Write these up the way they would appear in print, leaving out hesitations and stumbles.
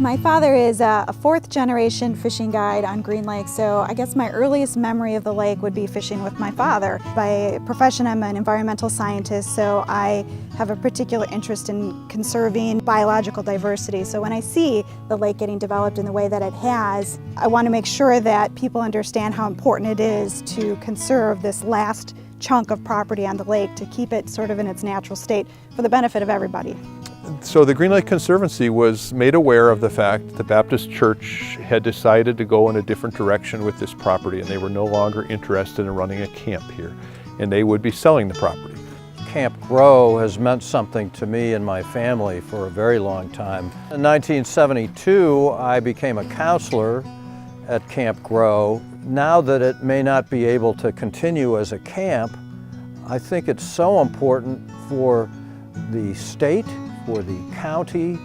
My father is a fourth-generation fishing guide on Green Lake, so I guess my earliest memory of the lake would be fishing with my father. By profession, I'm an environmental scientist, so I have a particular interest in conserving biological diversity. So when I see the lake getting developed in the way that it has, I want to make sure that people understand how important it is to conserve this last chunk of property on the lake, to keep it sort of in its natural state for the benefit of everybody. So the Green Lake Conservancy was made aware of the fact that the Baptist Church had decided to go in a different direction with this property, and they were no longer interested in running a camp here, and they would be selling the property. Camp Grow has meant something to me and my family for a very long time. In 1972, I became a counselor at Camp Grow. Now that it may not be able to continue as a camp, I think it's so important for the state, for the county,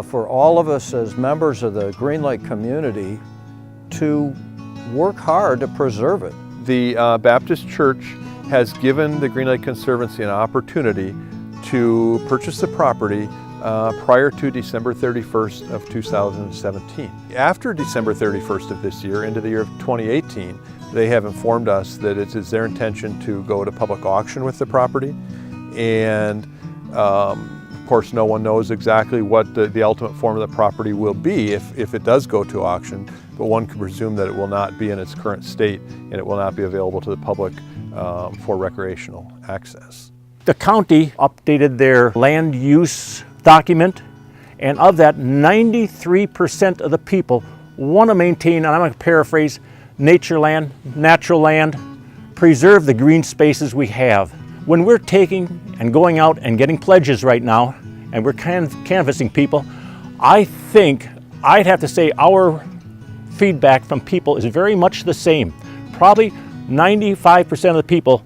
for all of us as members of the Green Lake community to work hard to preserve it. The Baptist Church has given the Green Lake Conservancy an opportunity to purchase the property prior to December 31st of 2017. After December 31st of this year, into the year of 2018, they have informed us that it is their intention to go to public auction with the property, and of course, no one knows exactly what the ultimate form of the property will be if it does go to auction, but one can presume that it will not be in its current state and it will not be available to the public for recreational access. The county updated their land use document, and of that, 93% of the people want to maintain, and I'm going to paraphrase, nature land, natural land, preserve the green spaces we have. When we're taking and going out and getting pledges right now, and we're canvassing people, I think I'd have to say our feedback from people is very much the same. Probably 95% of the people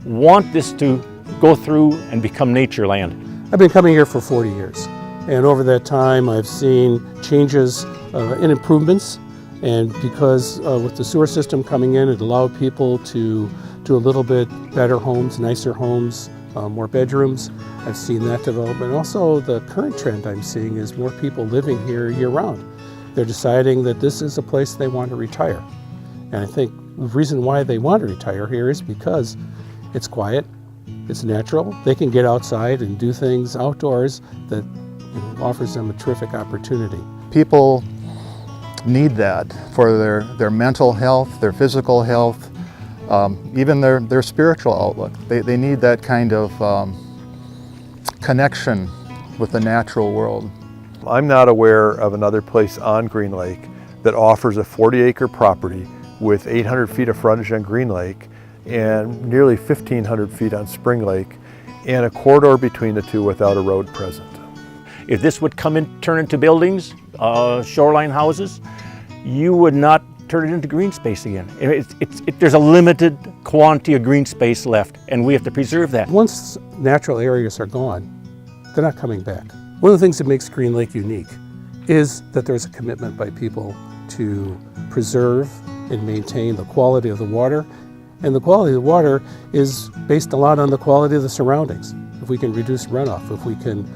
want this to go through and become nature land. I've been coming here for 40 years, and over that time I've seen changes and improvements, and because with the sewer system coming in, it allowed people to do a little bit better homes, nicer homes, more bedrooms. I've seen that development. Also, the current trend I'm seeing is more people living here year-round. They're deciding that this is a place they want to retire. And I think the reason why they want to retire here is because it's quiet, it's natural, they can get outside and do things outdoors that offers them a terrific opportunity. People need that for their mental health, their physical health, even their spiritual outlook. They need that kind of connection with the natural world. I'm not aware of another place on Green Lake that offers a 40-acre property with 800 feet of frontage on Green Lake and nearly 1,500 feet on Spring Lake, and a corridor between the two without a road present. If this would turn into buildings, shoreline houses, you would not turn it into green space again. There's a limited quantity of green space left, and we have to preserve that. Once natural areas are gone, they're not coming back. One of the things that makes Green Lake unique is that there's a commitment by people to preserve and maintain the quality of the water, and the quality of the water is based a lot on the quality of the surroundings. If we can reduce runoff, if we can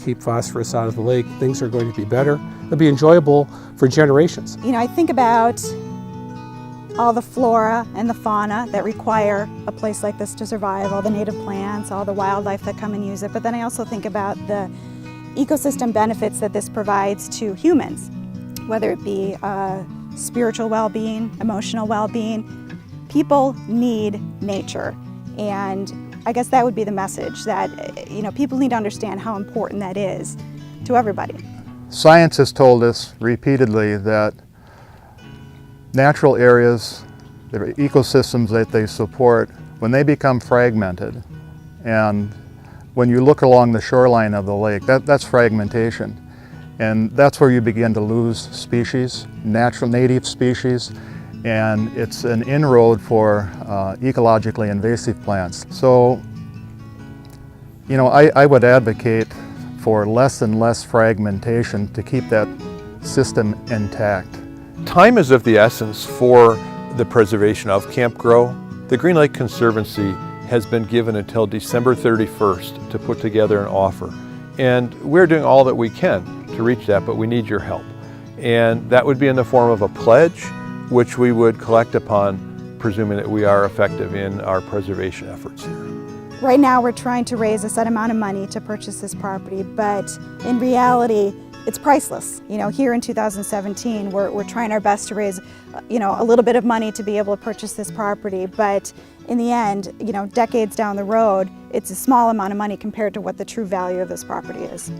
keep phosphorus out of the lake, things are going to be better. It'll be enjoyable for generations. You know, I think about all the flora and the fauna that require a place like this to survive, all the native plants, all the wildlife that come and use it, but then I also think about the ecosystem benefits that this provides to humans, whether it be spiritual well-being, emotional well-being. People need nature, and I guess that would be the message, that people need to understand how important that is to everybody. Science has told us repeatedly that natural areas, the ecosystems that they support, when they become fragmented, and when you look along the shoreline of the lake, that's fragmentation. And that's where you begin to lose species, natural native species, and it's an inroad for ecologically invasive plants. So, I would advocate for less and less fragmentation to keep that system intact. Time is of the essence for the preservation of Camp Grow. The Green Lake Conservancy has been given until December 31st to put together an offer. And we're doing all that we can to reach that, but we need your help. And that would be in the form of a pledge, which we would collect upon presuming that we are effective in our preservation efforts here. Right now we're trying to raise a set amount of money to purchase this property, but in reality it's priceless. You know, here in 2017 we're trying our best to raise a little bit of money to be able to purchase this property, but in the end, decades down the road, it's a small amount of money compared to what the true value of this property is.